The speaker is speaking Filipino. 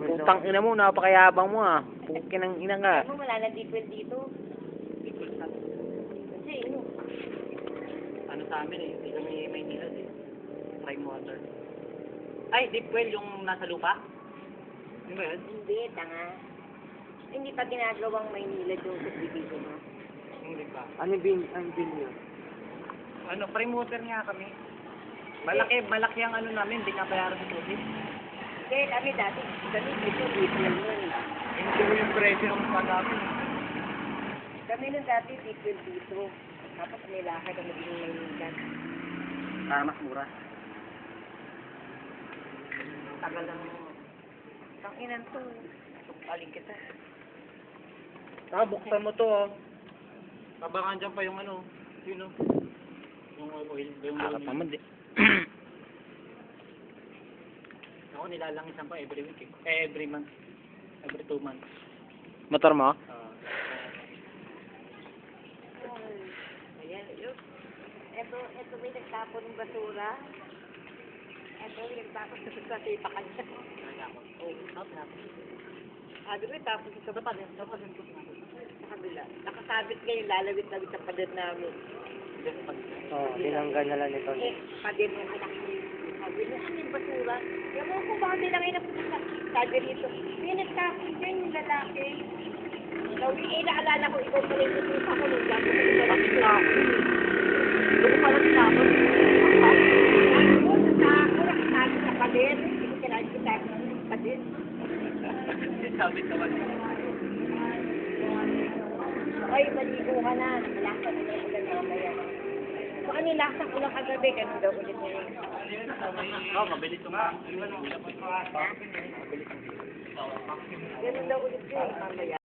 Putang ina mo, napakayabang mo ah. Pukin ng ina ka. Ano, wala na deep well dito. Kasi, Ano sa amin eh, hindi kami Maynila eh. Prime water. Ay, deep well yung nasa lupa? Ano ba yun? hindi, tanga. Hindi pa ginagawang Maynila yung subdivision mo. Hindi pa. Ano bin yun? Ano, prime water nga kami. Malaki ang ano namin, hindi nabayaran sa tubig. Kaya kami dati, dito, deep well yun. Hindi ko yung presyo ng mukha namin. Kami nung dati, deep well dito. Tapos nilakad ang magiging Maynila. Para mas mura. Tagal lang. Tanginan to. Aling kita. Ah, buksan mo to oh. Abangan dyan pa yung ano, yun oh. Yung oil, yung Nakakatamad eh. Ako nilalangisan pa every week eh. Every month. Every 2 months. Motor mo? Ayan, yun. Ito may nagtapon ng basura. Ito may nagtapon sa sipakan niya. Oh, out na. Sabi ko, tapos sa Sa paden ko na. kabila. Nakasabit ngayon, lalawit-lawit sa pader namin. Oo, tinanggal na lang ito. Pader ng anak niya. Sabi niya, ano yung basura? Kaya mo kung bakit nila ngayon napunta. Sabi rito, may nagtapon dyan yung lalaki. Sabi, naalala ko, ikaw pala yung tutupa ko nung gago ko yung Bakit na ako? Doon pala tinapon. Ako, nakasabi sa pader. Hindi ko kailangan kita sa pader. Sabi naman. Ay, maligo ka na. Nakalakad na yung ulan mamaya. Baka nilakad ko lang kagabi. Ganun daw ulit niya. Oh, mabilis ito nga. Ganun daw ulit yun mamaya.